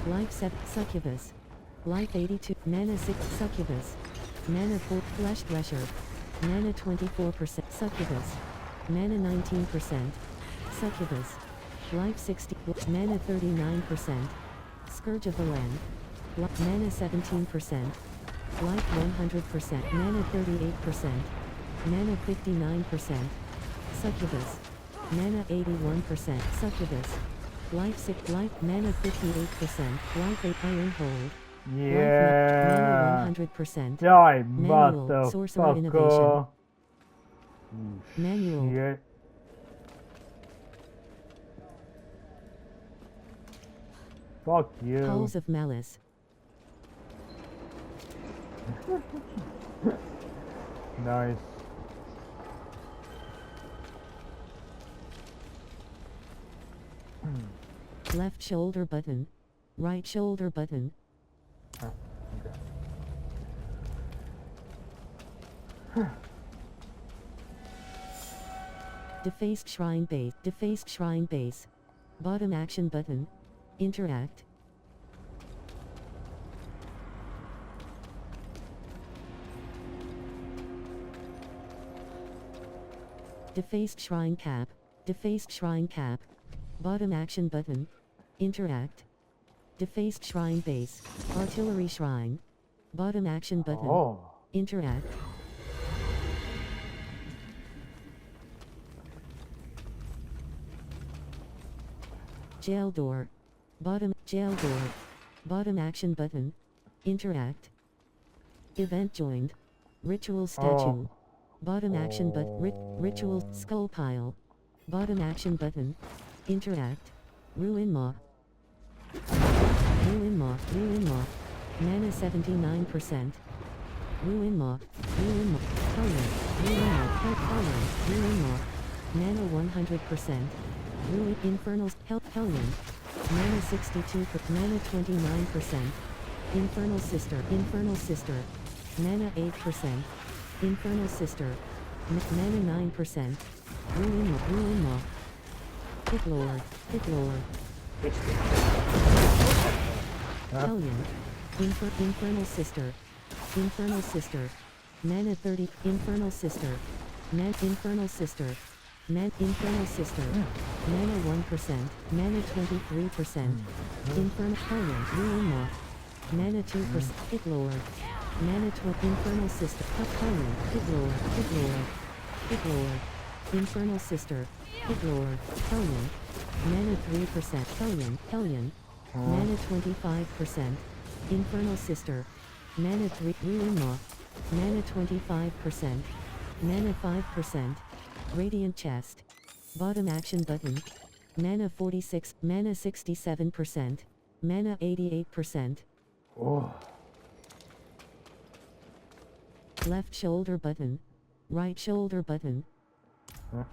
Life 7 Succubus. Life 82 Mana 6 Succubus. Mana 4 Flesh Thresher. Mana 24% Succubus. Mana 19% Succubus. Life 60 Mana 39% Scourge of the Land. Mana 17% Life 100% Mana 38% Mana 59% Succubus. Mana 81% Succubus. Life 6 Life Mana 58% Life 8 Iron Hold. Yeah. Mana 100%. Die, Manual Sorcerer Innovation. motherfucker. Manual. Shit. Fuck you. Halls of Malice. Nice. Left shoulder button. Right shoulder button. Oh, okay. Defaced Shrine Base. Defaced Shrine Base. Bottom action button. Interact. Defaced Shrine Cap. Defaced Shrine Cap. Bottom action button. Interact. Defaced Shrine Base. Artillery Shrine. Bottom action button. Oh. Interact. Jail Door. Jail Door. Bottom action button. Interact. Event joined. Ritual statue. Bottom action ritual skull pile. Bottom action button. Interact. Ruin Maw. Ruin Maw. Ruin Maw. Mana 79%. Ruin Maw. Ruin Maw. Color. Ruin Maw. Color. Ruin Maw. Mana 100%. Ruin Infernals. Hellion. Mana 62. Mana 29%. Infernal Sister. Infernal Sister. Mana 8%. Infernal Sister. Mana 9%. Ruin Maw. Ruin Maw. Pit Lord. Pit Lord. Hellion. Infernal Sister. Infernal Sister. Mana 30. Infernal Sister. Infernal Sister. Infernal Sister. Mana 1%. Mana 23%. Infernal Hellion. Ruin Maw. Mana 2%. Pit Lord. Mana 12. Infernal Sister. Hellion. Pit Lord. Pit Lord. Pit Lord. Infernal Sister. Pit Lord. Hellion. Mana 3%. Hellion. Hellion. Mana 25%. Infernal Sister. Mana 3. Ruin Maw. Mana 25%. Mana 5%. Radiant Chest. Bottom action button. Mana 46. Mana 67%. Mana 88%. Oh. Left shoulder button. Right shoulder button. Huh?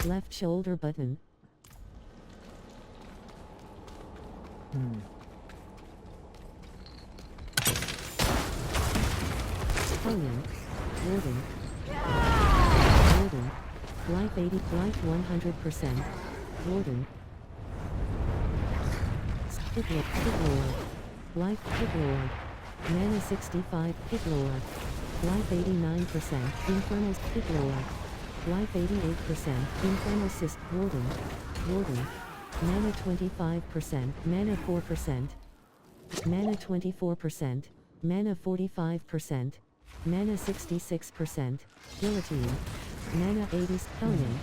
Left shoulder button. Hellion. Warden. Warden. Life 80. Life 100%. Warden. Pit Lord. Life. Pit Lord. Mana 65. Pit Lord. Life 89%. Infernals. Pit Lord. Life 88%. Infernal Syst. Warden. Warden. Mana 25%. Mana 4%. Mana 24%. Mana 45%. Mana 66%. Guillotine. Mana 80. Hellion.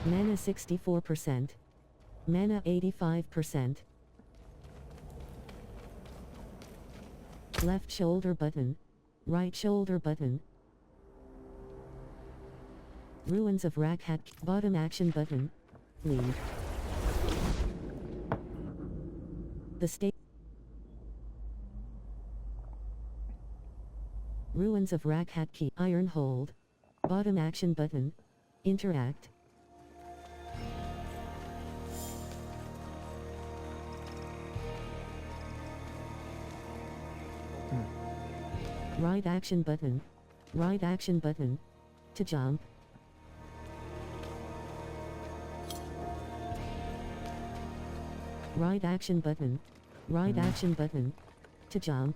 Mana 64%. Mana 85%. Left shoulder button. Right shoulder button. Ruins of Rakhat. Bottom action button. Leave. The state. Ruins of Rakhat Key. Iron Hold. Bottom action button. Interact. Right action button. Right action button. To jump. Right action button. Right action button. To jump.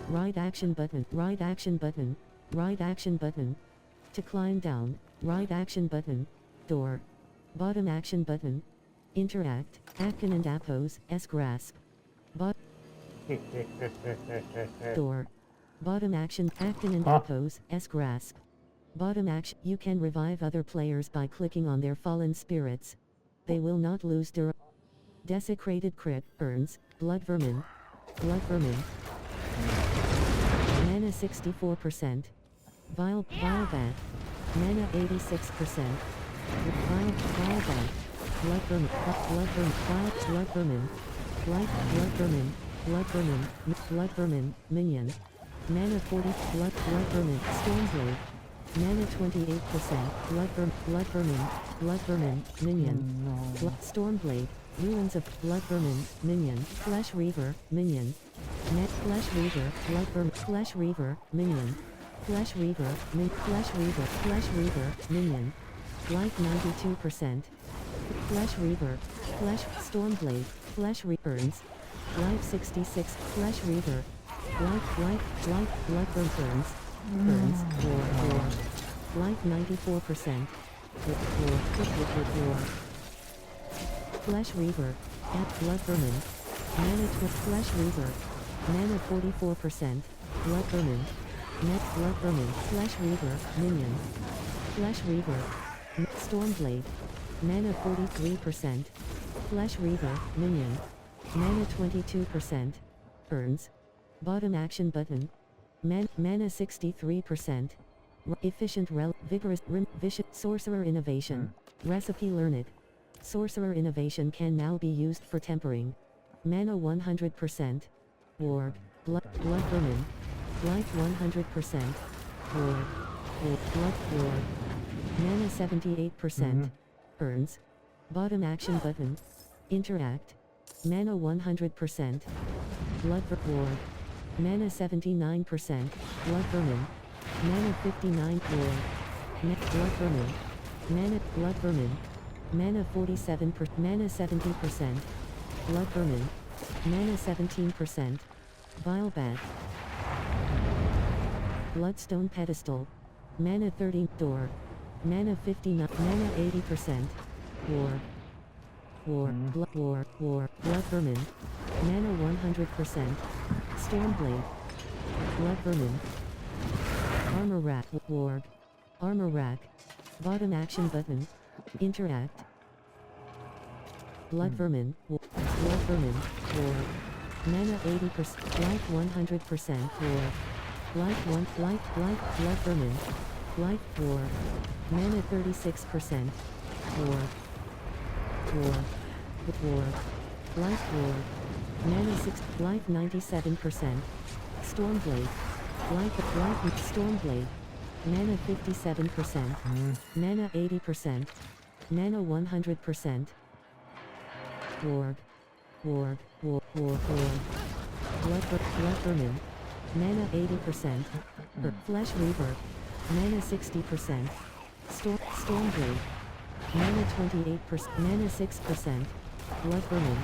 Right action button. Right action button. Right action button. To climb down. Right action button. Door. Bottom action button. Interact. Action and appose. S grasp. Door. Bottom action. Action and appose. S grasp. Bottom action. You can revive other players by clicking on their fallen spirits. They will not lose their desecrated crypt. Burns. Blood vermin. Blood vermin. Mana 64%. Vile bat. Mana 86%. Vile bat. Blood vermin. Blood vermin. Blood vermin. Blood vermin. Blood vermin. Blood vermin. Minion. Mana 40. Blood vermin. Stormblade. Mana 28%. Blood vermin. Blood vermin. Minion. Stormblade. Ruins of Blood vermin. Minion. Flash Reaver. Minion. Net Flash Reaver. Blood vermin. Flash Reaver. Minion. Flash Reaver. Flash Reaver. Flash Reaver. Minion. Life 92%. Flash Reaver. Flash Stormblade. Flash Burns. Life 66. Flash Reaver. Life. Blood burns. War. Life 94%. War. Flash Reaver. At Blood vermin. Mana Flash Reaver. Mana 44%. Blood vermin. Net Blood vermin. Flash Reaver. Minion. Flash Reaver. Stormblade. Mana 43%. Flash Reaver. Minion. Mana 22%. Burns. Bottom action button. Mana 63%. Efficient vigorous vicious sorcerer innovation. Recipe learned. Sorcerer innovation can now be used for tempering. Mana 100%. Warg. Blood vermin. Life 100%. Warg. Blood warg. Mana 78%. Burns. Bottom action button. Interact. Mana 100%. Blood warg. Mana 79%. Blood vermin. Mana 59. Warg. Blood vermin. Mana blood vermin. Mana 47%. Mana 70%. Blood vermin. Mana 17%. Vile bat. Bloodstone pedestal. Mana 30. Door. Mana 59. Mana 80%. War. Blood vermin. Mana 100%. Stormblade. Blood vermin. Armor rack. Warg. Armor rack. Bottom action button. Interact. Blood vermin. Blood vermin. Warg. Mana 80%. Life 100%. Warg. Life 1. Blood vermin. Life warg. Mana 36%. Warg. Life warg. Mana 6. Life 97%. Stormblade. Life Stormblade. Mana 57%. Mana 80%. Mana 100%. Warg. Blood vermin. Mana 80%. Flash Reaver. Mana 60%. Stormblade. Mana 28%. Mana 6%. Blood vermin.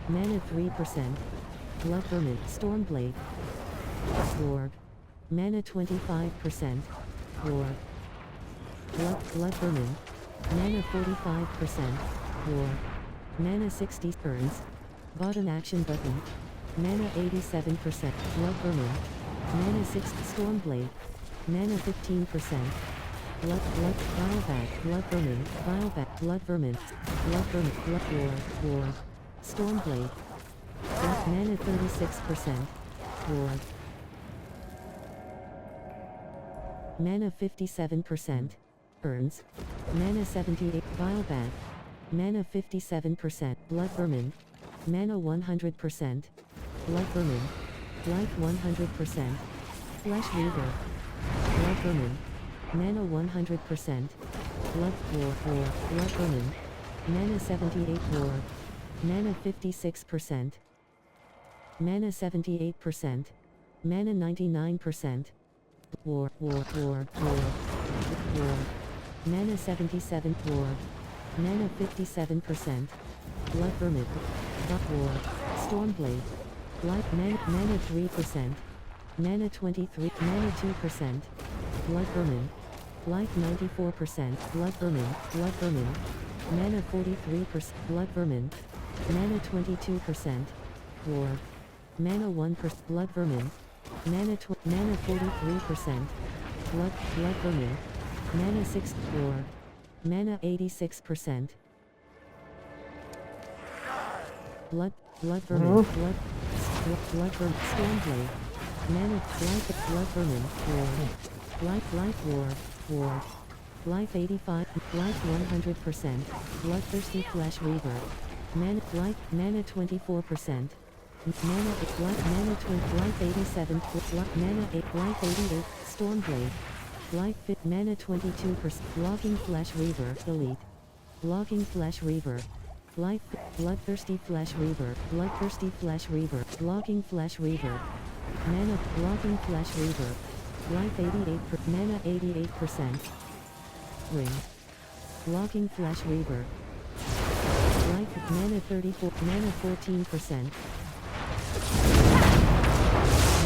Mana 3%. Blood vermin. Stormblade. Warg. Mana 25%. Warg. Blood vermin. Mana 45%. Warg. Mana 60. Burns. Bottom action button. Mana 87%. Blood vermin. Mana 6. Stormblade. Mana 15%. Vile bat. Blood vermin. Vile bat. Blood vermin. Warg. Stormblade. Mana 36%. Warg. Mana 57%. Burns. Mana 78. Vile bat. Mana 57%. Blood vermin. Mana 100%. Blood vermin. Life 100%. Flash Reaver. Blood vermin. Mana 100%. Blood vermin. Mana 78. Warg. Mana 56%. Mana 78%. Mana 99%. War. Mana 77. War. Mana 57%. Blood Vermin. War. Stormblade. Life mana 3%. Mana 23. Mana 2%. Blood Vermin. Life 94%. Blood Vermin. Mana 43%. Blood Vermin. Mana 22%. War. Mana 1%. Blood Vermin. Mana 43%. Blood Vermin. Mana 6. War. Mana 86%. Blood Vermin. Blood Vermin. Stormblade. Mana Blood Vermin. War. Life 85. Life 100%. Bloodthirsty Flesh Reaver. Mana 24%. Mana 87. Mana 8. Life 88. Stormblade. Mana 22%. Logging Flesh Reaver. Elite. Logging Flesh Reaver. Bloodthirsty Flesh Reaver. Logging Flesh Reaver. Mana Logging Flesh Reaver. Life 88. Mana 88%. Ring. Logging Flesh Reaver. Life Mana 34. Mana 14%.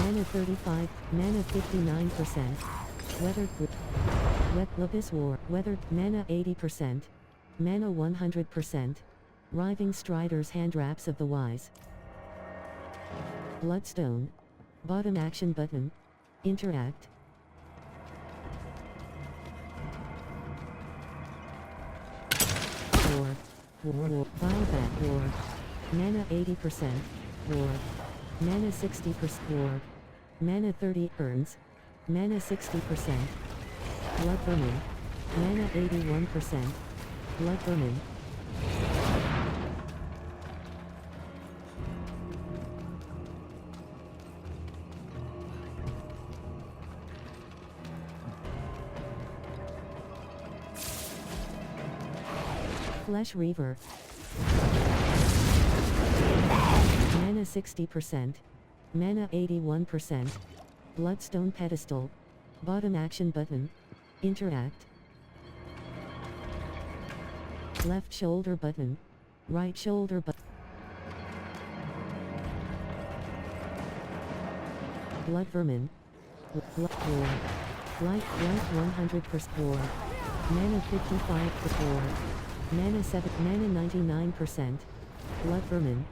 Mana 35. Mana 59%. Weather Grip. Abyss War. Weather. Mana 80%. Mana 100%. Writhing Strider's Handraps of the Wise. Bloodstone. Bottom action button. Interact. War. Biobat. War. Mana 80%. War. Mana 60%. War. Mana 30. Earns. Mana 60%. Blood Vermin. Mana 81%. Blood Vermin. Flesh Reaver. Mana 60%. Mana 81%. Bloodstone Pedestal. Bottom action button. Interact. Left shoulder button. Right shoulder button. Blood Vermin. War. Life 100%. War. Mana 55%. War. Mana 7. Mana 99%. Blood Vermin.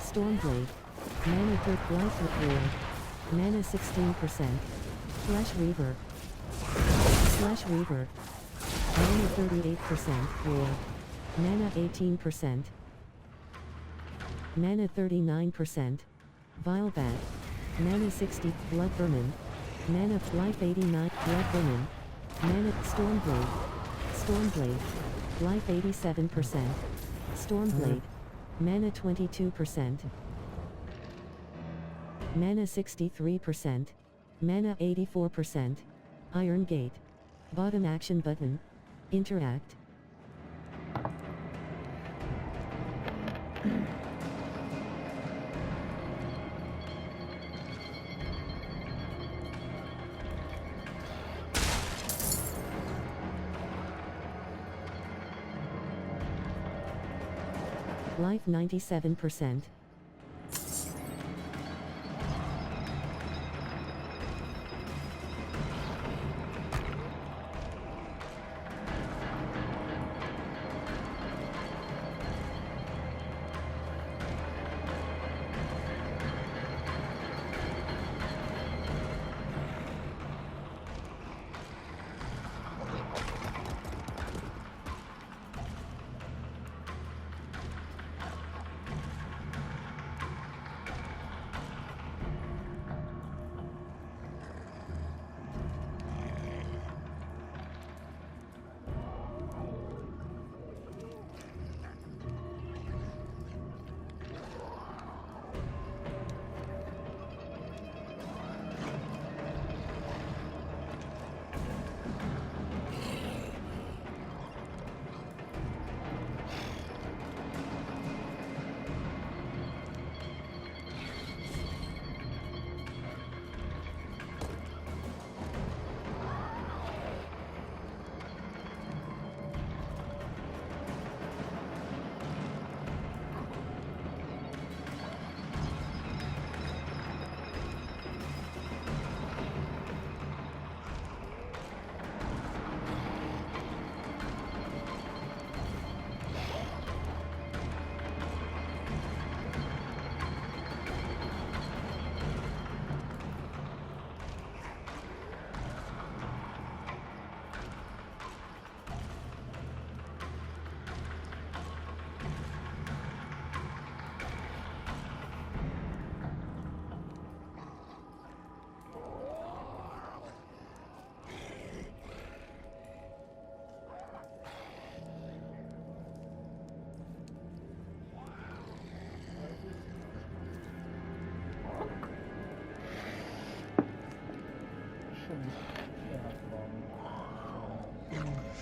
Stormblade. Mana 3. Life War. Mana 16%. Flesh Reaver. Mana 38%. War. Mana 18%. Mana 39%. Vilebat. Mana 60. Blood Vermin. Mana Life 89. Blood Vermin. Mana Stormblade. Life 87%. Stormblade. Mana 22%. Mana 63%. Mana 84%. Iron Gate. Bottom action button. Interact. Life 97%.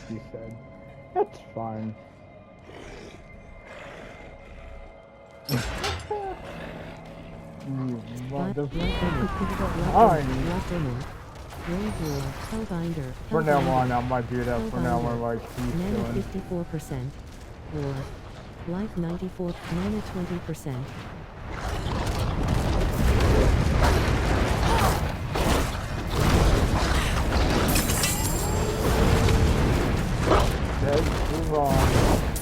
she said. It's fine. You mother... Hellbinder. For now on, I might do that. For now on, like he's Mana doing. 54%. War. Life 94. Mana 20%. Move on.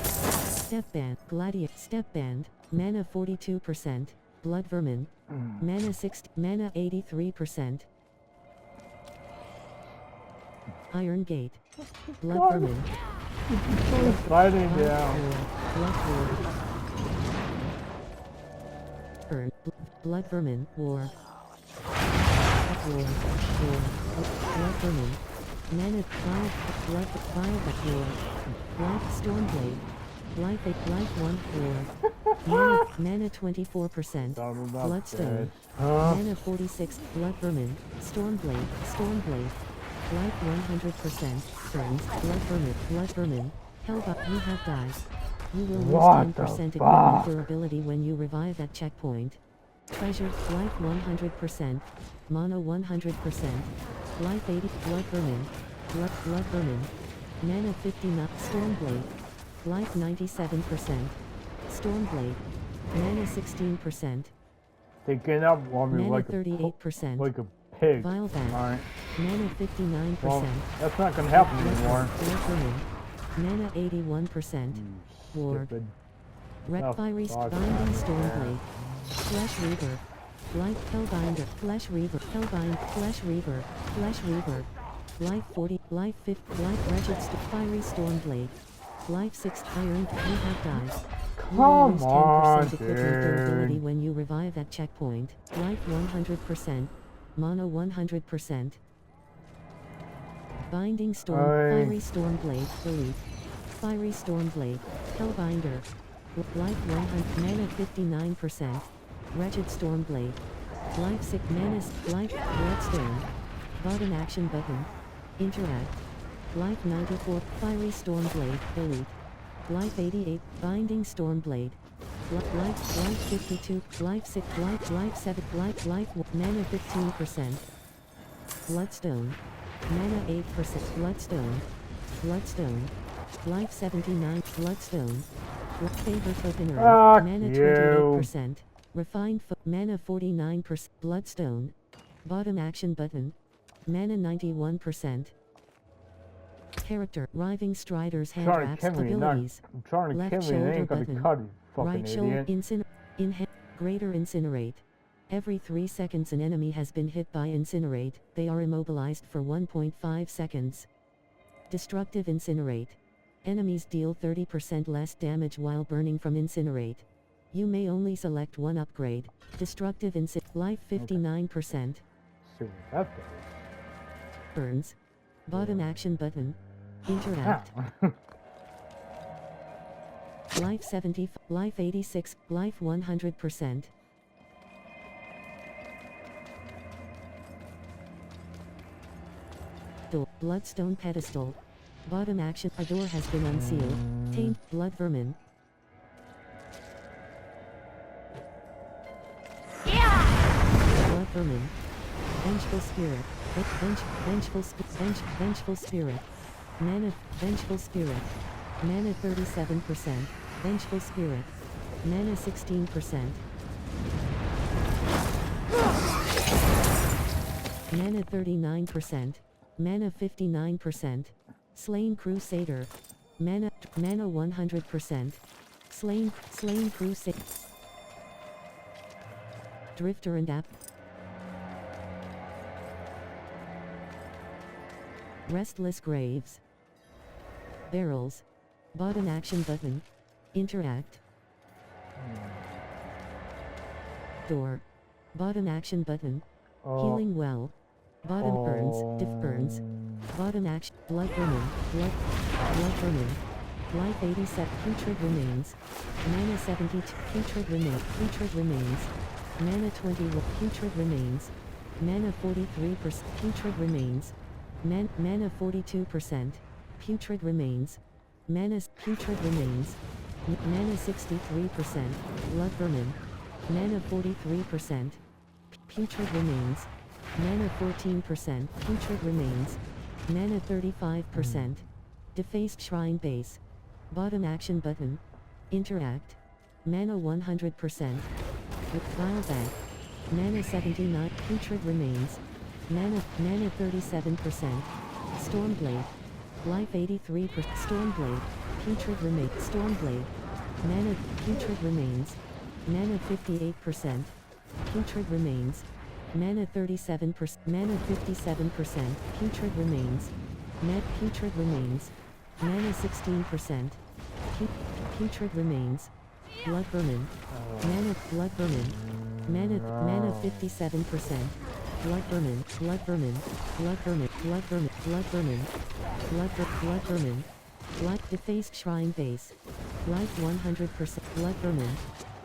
Step Band. Gladiator. Step Band. Mana 42%. Blood Vermin. Mana 60. Mana 83%. Iron Gate. Blood Vermin. Sliding down. Blood Vermin. War. Blood Vermin. Mana 5. Blood Vile War. Life Stormblade. Life 8. Life 1. War. Mana 24%. Bloodstone. Mana 46. Blood Vermin. Stormblade. Life 100%. Burns. Blood Vermin. Hellbot. You have died. You will lose 10% equipment durability when you revive at checkpoint. Treasure. Life 100%. Mana 100%. Life 80. Blood Vermin. Blood Vermin. Mana 59. Stormblade. Life 97%. Stormblade. Mana 16%. They get up on me Mana like 38%. like a pig. Vile Bat. Alright. Mana 59%. Well, that's not gonna happen anymore. Blood Vermin. Mana 81%. Ward. Stupid. Fiery Binding Stormblade. Flesh Reaver. Light Hellbinder. Flesh Reaver. Flesh Reaver. Life 40. Life 50. Life Wretched Fiery Stormblade. Life 6. Iron. You have died. You will lose 10% equipment durability when you revive at checkpoint. Life 100%. Mana 100%. Binding Storm. Fiery Stormblade. Elite. Fiery Stormblade. Hellbinder. Life 100. Mana 59%. Wretched Stormblade. Life 6. Menace. Life. Bloodstone. Button action button. Interact. Life 94. Fiery Stormblade. Elite. Life 88. Binding Stormblade. Life 52. Life 6. Life 7. Life. Mana 15%. Bloodstone. Mana 8%. Bloodstone. Life 79. Bloodstone. Favorite opener. Mana 28%. Refined Mana 49%. Bloodstone. Bottom action button. Mana 91%. Character. Riving Strider's hand wraps abilities. I'm trying to Left kill me, shoulder it ain't gonna button. cut it, fucking Right shoulder. idiot. Greater Incinerate. Every 3 seconds an enemy has been hit by Incinerate, they are immobilized for 1.5 seconds. Destructive Incinerate. Enemies deal 30% less damage while burning from Incinerate. You may only select one upgrade. Destructive Life 59%. See what that does. Burns. Bottom action button. Interact. Life 70. Life 86. Life 100%. Door. Bloodstone pedestal. Bottom action. A door has been unsealed. Tamed. Blood Vermin. Blood Vermin. Vengeful Spirit. Vengeful Spirit. Mana. Vengeful Spirit. Mana 37%. Vengeful Spirit. Mana 16%. Mana 39%. Mana 59%. Slain Crusader. Mana 100%. Slain Crusader. Drifter and App. Restless Graves. Barrels. Bottom action button. Interact. Door. Bottom action button. Healing Well. Bottom burns. Diff burns. Bottom action. Blood Vermin. Blood Vermin. Life 87. Putrid Remains. Mana 72. Putrid Remains. Mana 21. Putrid Remains. Mana 43%. Putrid Remains. Mana 42%. Putrid remains. Mana putrid remains. Mana 63%. Blood vermin. Mana 43%. Putrid remains. Mana 14%. Putrid remains. Mana 35%. Defaced shrine base. Bottom action button. Interact. Mana 100%. Vile back. Mana 79. Putrid remains. Mana 37%. Stormblade. Life 83%. Stormblade. Putrid remains. Stormblade. Mana. Putrid remains. Mana 58%. Putrid remains. Mana 37%. Mana 57%. Putrid remains. Putrid remains. Mana 16%. Putrid remains. Blood vermin. Mana. Blood vermin. Mana 57%. Blood vermin. Blood vermin. Blood vermin. Blood vermin. Blood vermin. Blood vermin. Blood defaced shrine base. Life 100%. Blood vermin.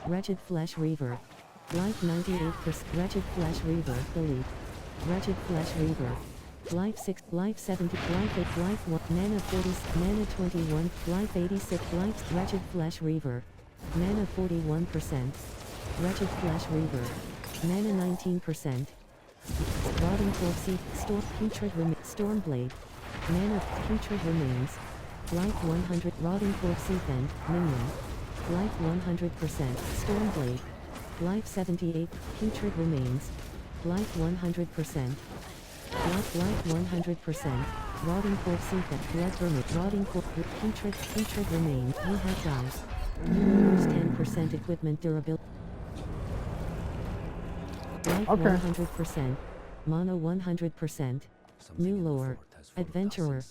Wretched flesh reaver. Life 98%. Wretched flesh reaver. Delete. Wretched flesh reaver. Life 6. Life 70. Life 8. Life 1. Mana 40. Mana 21. Life 86. Life wretched flesh reaver. Mana 41%. Wretched flesh reaver. Mana 19%. Rotting corpse. Putrid Stormblade. Mana putrid remains. Life 100. Rotting corpse and minion. Life 100%. Stormblade. Life 78. Putrid remains. Life 100%. Life 100%. Rotting corpse and blood vermin. Rotting corpse. Putrid remains. You have died. You lose 10% equipment durability. Life 100%. Mana 100%. New lore. Adventurer.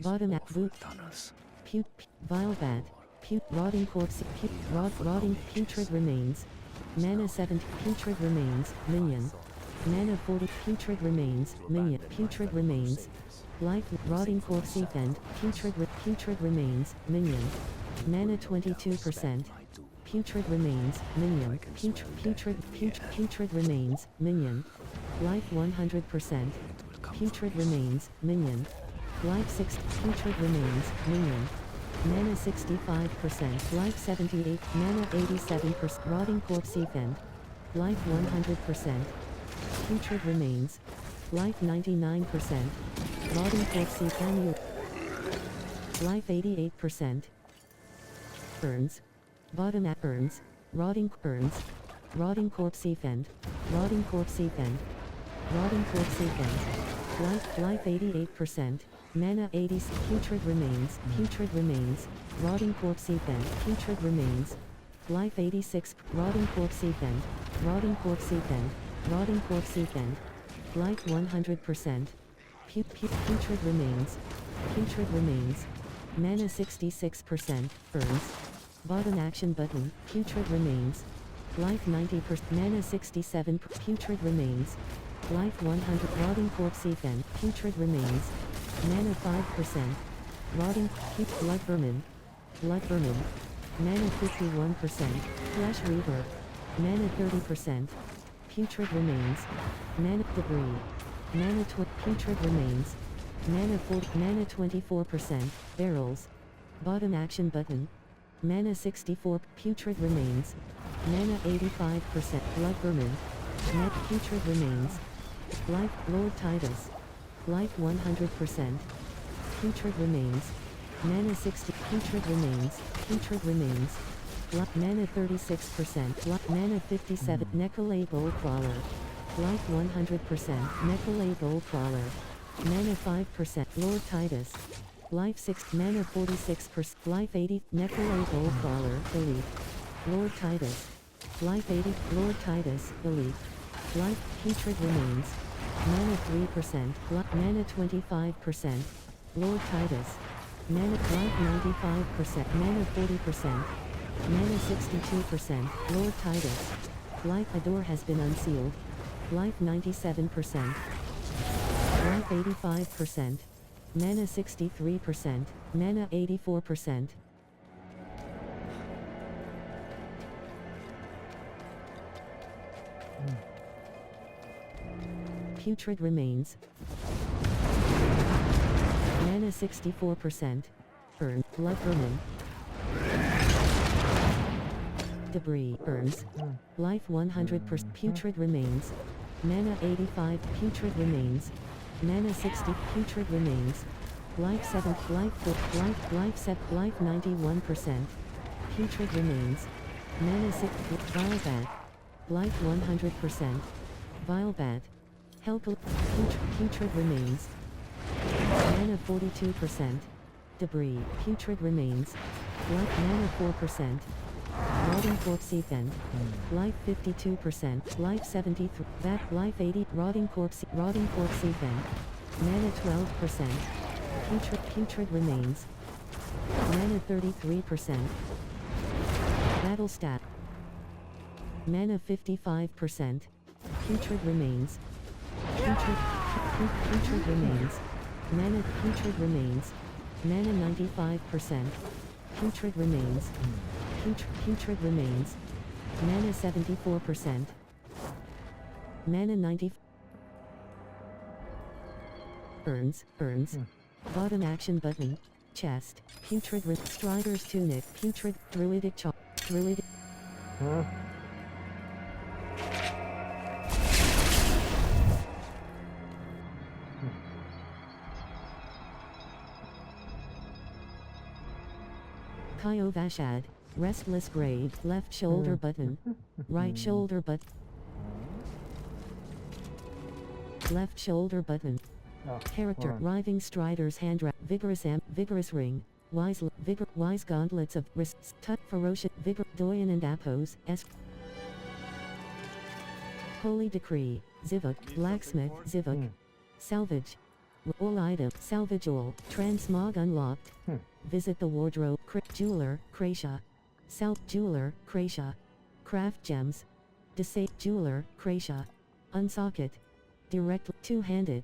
Bottom app. Vile bat. Rotting corpse. Rotting putrid remains. Mana 7. Putrid remains. Minion. Mana 40. Putrid remains. Minion. Putrid remains. Life. Rotting corpse and putrid remains. Minion. Mana 22%. Putrid remains. Minion. Putrid remains. Minion. Life 100%. Putrid remains. Minion. Life 6. Putrid remains. Minion. Mana 65%. Life 78. Mana 87%. Rotting corpse and life 100%. Putrid remains. Life 99%. Rotting corpse cameo. Life 88%. Burns. Bottom at burns. Rotting burns. Rotting corpse and rotting corpse and rotting corpse and life 88%. Mana 80. Putrid remains. Putrid remains. Rotting corpse and putrid remains. Life 86. Rotting corpse and rotting corpse and rotting corpse and life 100%. Putrid remains. Putrid remains. Mana 66%. Burns. Bottom action button. Putrid remains. Life 90%. Mana 67. Putrid remains. Life 100. Rotting corpse and putrid remains. Mana 5%. Rotting blood vermin. Blood vermin. Mana 51%. Flesh reaver. Mana 30%. Putrid remains. Mana debris. Mana putrid remains. Mana 40. Mana 24%. Barrels. Bottom action button. Mana 64. Putrid remains. Mana 85%. Blood vermin. Net putrid remains. Life Lord Titus. Life 100%. Putrid remains. Mana 60. Putrid remains. Putrid remains. Mana 36%. Mana 57. Necrolay Goldcrawler. Life 100%. Necrolay Goldcrawler. Mana 5%. Lord Titus. Life 6. Mana 46%. Life 80. Necrolay Goldcrawler. Delete. Lord Titus. Life 80. Lord Titus. Delete. Life putrid remains. Mana 3%. Mana 25%. Lord Titus. Mana life 95%. Mana 40%. Mana 62%. Lord Titus. Life a door has been unsealed. Life 97%. Life 85%. Mana 63%. Mana 84%. Putrid remains. Mana 64%. Burn. Blood vermin. Debris. Burns. Life 100%. Putrid remains. Mana 85. Putrid remains. Mana 60. Putrid remains. Life 7. Life 4. Life 7. Life 91%. Putrid remains. Mana 6. Vile bat. Life 100%. Vile bat. Help. Putrid remains. Mana 42%. Debris. Putrid remains. Life mana 4%. Rotting corpse event. Life 52%. Life 73. That life 80. Rotting corpse event. Mana 12%. Putrid remains. Mana 33%. Battle stat. Mana 55%. Putrid remains. Putrid remains. Mana putrid remains. Mana 95%. Putrid remains. Putrid remains. Mana 74%. Mana 90. Burns. Bottom action button. Chest. Putrid Strider's tunic. Putrid. Druidic chalk. Druidic. Huh? Kaio Vashad. Restless grave. Left shoulder button. Right shoulder button. Left shoulder button. Oh, Character. alright. Writhing Strider's hand. Vigorous ring. Wise gauntlets of wrists. Tut ferocious. Vigor. Doyen and Apos. Holy decree. Zivuk. Blacksmith. Zivuk. Salvage. All item. Salvage all. Transmog unlocked. Visit the wardrobe. Jeweler. Kracia. Jeweler. Kracia. Craft gems. Jeweler. Kracia. Unsocket. Direct. Two-handed.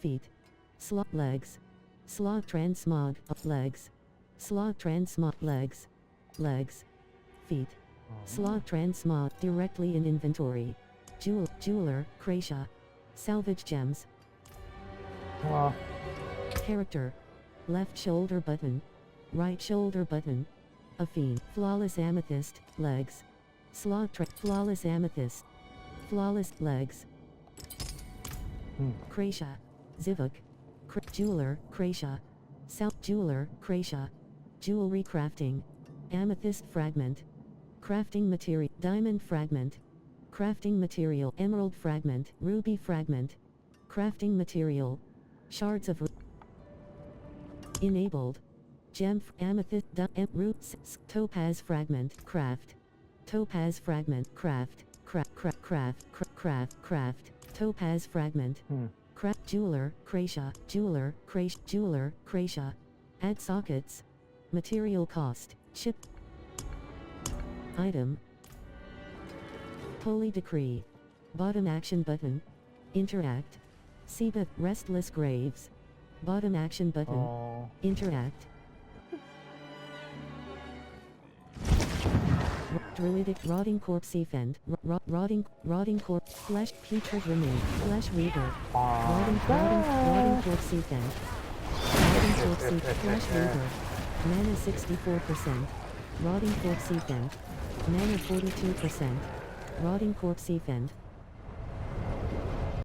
Feet. Slot legs. Slot transmog. Legs. Slot transmog. Legs. Legs. Feet. Slot transmog. Directly in inventory. Jeweler. Kracia. Salvage gems. Character. Left shoulder button. Right shoulder button. A fiend. Flawless amethyst. Legs. Flawless amethyst. Flawless legs. Kracia. Zivuk. Jeweler. Kracia. Jeweler. Kracia. Jewelry crafting. Amethyst fragment. Crafting material. Diamond fragment. Crafting material. Emerald fragment. Ruby fragment. Crafting material. Shards of enabled. Gem. Amethyst. Topaz fragment. Craft. Topaz fragment. Craft. Craft. Topaz fragment. Craft. Jeweler. Kracia. Jeweler. Kracia. Add sockets. Material cost. Ship. Item. Holy decree. Bottom action button. Interact. Seba. Restless graves. Bottom action button. Oh. Interact. Druidic. Rotting corpse defend. Rotting corpse. Flesh. Putrid remain. Flesh weaver. Rotting corpse defend. Rotting corpse defend. Flesh weaver. Mana 64%. Rotting corpse defend. Mana 42%. Rotting corpse defend.